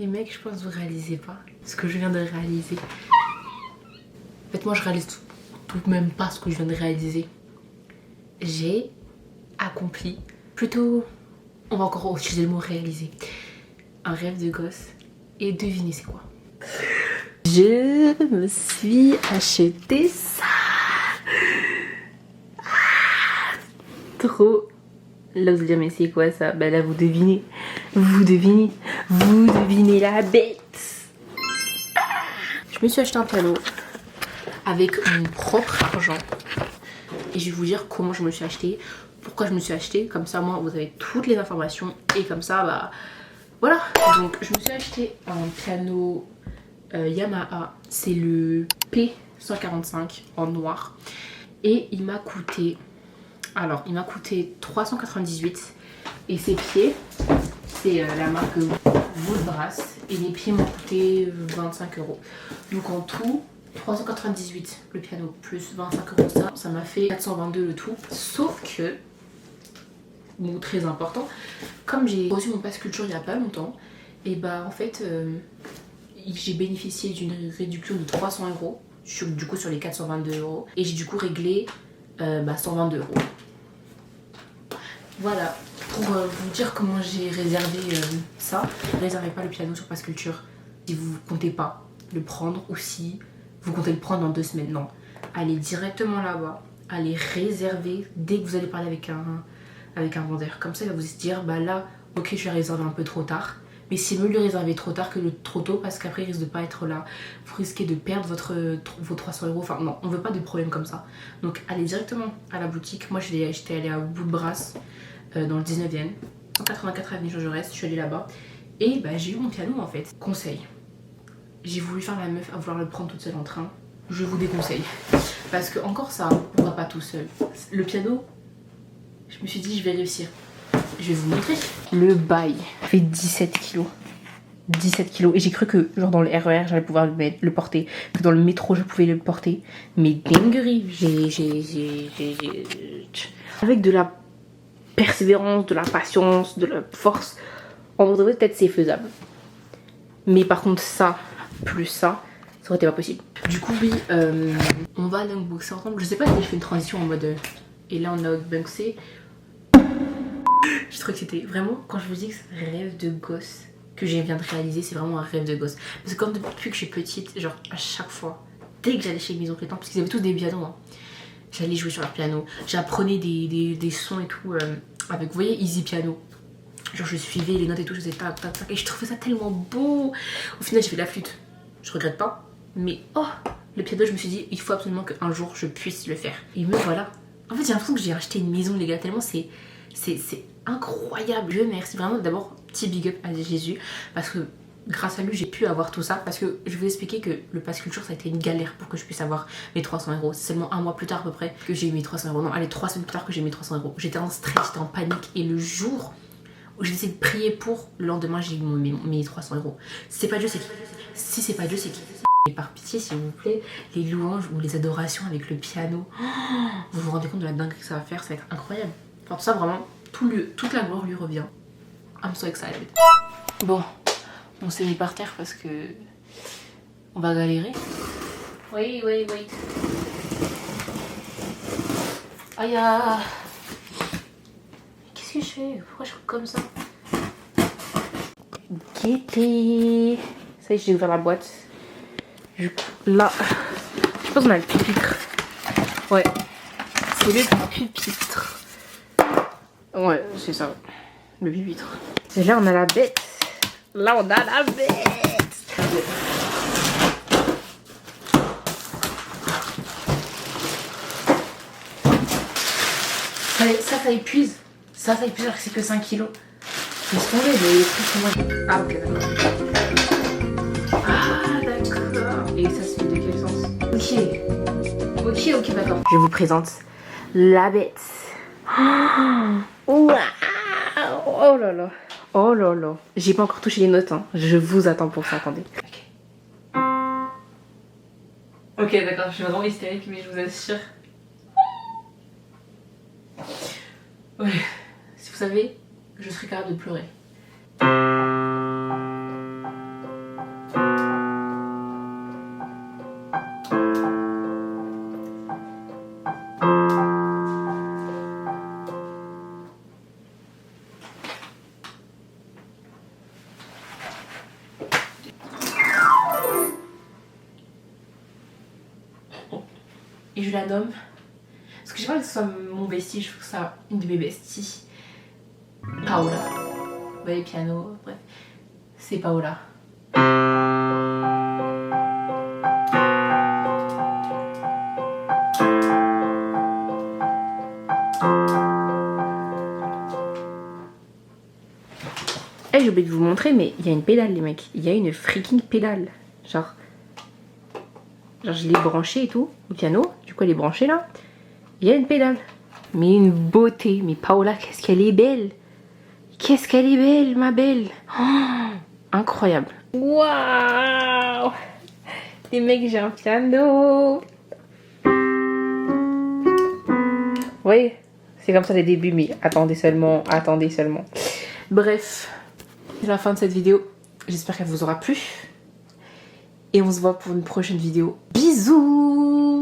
Les mecs, je pense que vous réalisez pas ce que je viens de réaliser. En fait, moi, je réalise tout même pas ce que je viens de réaliser. J'ai accompli, plutôt, on va encore utiliser le mot réaliser, un rêve de gosse. Et devinez c'est quoi? Je me suis acheté ça. Trop. Là, vous allez dire, mais c'est quoi ça? Bah là, vous devinez. Vous devinez. Vous devinez la bête. Je me suis acheté un piano avec mon propre argent. Et je vais vous dire comment je me suis acheté, pourquoi je me suis acheté. Comme ça, moi, vous avez toutes les informations. Et comme ça, bah voilà. Donc, je me suis acheté un piano Yamaha. C'est le P145 en noir. Et il m'a coûté... Alors, il m'a coûté 398. Et ses pieds, c'est la marque Woodbrass. Et les pieds m'ont coûté 25 €. Donc en tout, 398 le piano plus 25 € ça m'a fait 422 le tout. Sauf que, mot très important, comme j'ai reçu mon pass culture il y a pas longtemps, et bah en fait j'ai bénéficié d'une réduction de 300 € du coup sur les 422 € et j'ai du coup réglé 122 €. Voilà, pour vous dire comment j'ai réservé ça. Ne réservez pas le piano sur pass culture si vous comptez pas le prendre ou si vous comptez le prendre dans 2 semaines. Non, allez directement là-bas, allez réserver dès que vous allez parler avec un vendeur. Comme ça, il va vous dire, bah là, ok, je vais réserver un peu trop tard. Mais c'est mieux de le réserver trop tard que trop tôt parce qu'après, il risque de pas être là. Vous risquez de perdre vos 300 €. Enfin, non, on veut pas de problème comme ça. Donc, allez directement à la boutique. Moi, j'étais allée à Woodbrass dans le 19e, 184 avenue Jean Jaurès. Je suis allée là-bas et bah, j'ai eu mon piano en fait. Conseil. J'ai voulu faire la meuf à vouloir le prendre toute seule en train. Je vous déconseille. Parce que encore ça, on va pas tout seul. Le piano, je me suis dit je vais réussir. Je vais vous montrer. Le bail fait 17 kilos. 17 kilos. Et j'ai cru que genre dans le RER j'allais pouvoir le porter. Que dans le métro je pouvais le porter. Mais dinguerie. Avec de la persévérance, de la patience, de la force, en vrai peut-être c'est faisable. Mais par contre ça, plus ça aurait été pas possible. Du coup oui, on va l'unboxer ensemble. Je sais pas si je fais une transition en mode et là on a unboxé. Je trouve que c'était vraiment, quand je vous dis que c'est un rêve de gosse que je viens de réaliser, c'est vraiment un rêve de gosse. Parce que comme depuis que je suis petite, genre à chaque fois, dès que j'allais chez mes oncles et tantes, parce qu'ils avaient tous des pianos, hein, j'allais jouer sur leur piano, j'apprenais des sons et tout avec, vous voyez, Easy Piano. Genre je suivais les notes et tout, je faisais tac tac tac et je trouvais ça tellement beau. Au final j'ai fait de la flûte, je regrette pas, mais oh, le piano je me suis dit il faut absolument qu'un jour je puisse le faire. Et me voilà. En fait j'ai l'impression que j'ai acheté une maison les gars, tellement c'est incroyable. Je merci vraiment d'abord petit big up à Jésus parce que grâce à lui j'ai pu avoir tout ça. Parce que je vais vous expliquer que le pass culture ça a été une galère pour que je puisse avoir mes 300 €. C'est seulement un mois plus tard à peu près que j'ai eu mes 300 €. Non allez, 3 semaines plus tard que j'ai eu mes 300 €. J'étais en stress, j'étais en panique et le jour où j'ai essayé de prier pour, le lendemain j'ai eu mes 300 €. Si c'est pas Dieu c'est qui? Si c'est pas Dieu c'est qui? Et par pitié s'il vous plaît, les louanges ou les adorations avec le piano, vous vous rendez compte de la dinguerie que ça va faire, ça va être incroyable. Enfin tout ça vraiment, toute la gloire lui revient. I'm so excited. Bon, on s'est mis par terre parce que on va galérer. Oui. Aïe. Qu'est-ce que je fais? Pourquoi je fais comme ça? Gaieté. Ça y est, j'ai ouvert la boîte. Là, je pense qu'on a le pupitre. Ouais, c'est le pupitre. Ouais, c'est ça. Le pupitre. Et là, on a la bête. Là, on a la bête. Ça épuise. Ça épuise alors que c'est que 5 kilos. Laisse tomber, mais les prix sont moins. Ah, ok, d'accord. Ah, d'accord. Et ça se fait de quel sens? Ok, d'accord. Je vous présente la bête. Waouh! Oh là là. Oh là là. J'ai pas encore touché les notes, hein. Je vous attends pour ça, attendez. Ok, d'accord, je suis vraiment hystérique, mais je vous assure. Ouais. Si vous savez, je serais capable de pleurer. et je la nomme, parce que j'ai pas envie que ce soit mon bestie, je trouve ça une de mes besties, Paola. Vous voyez, piano, bref, c'est Paola. Eh, j'ai oublié de vous montrer, mais il y a une pédale, les mecs. Il y a une freaking pédale. Genre je l'ai branchée et tout, au piano. Du coup, elle est branchée là. Il y a une pédale. Mais une beauté. Mais Paola, qu'est-ce qu'elle est belle. Qu'est-ce qu'elle est belle, ma belle. Oh, incroyable. Waouh. Les mecs, j'ai un piano. Vous voyez, c'est comme ça les débuts, mais attendez seulement, attendez seulement. Bref, c'est la fin de cette vidéo. J'espère qu'elle vous aura plu. Et on se voit pour une prochaine vidéo. Bisous!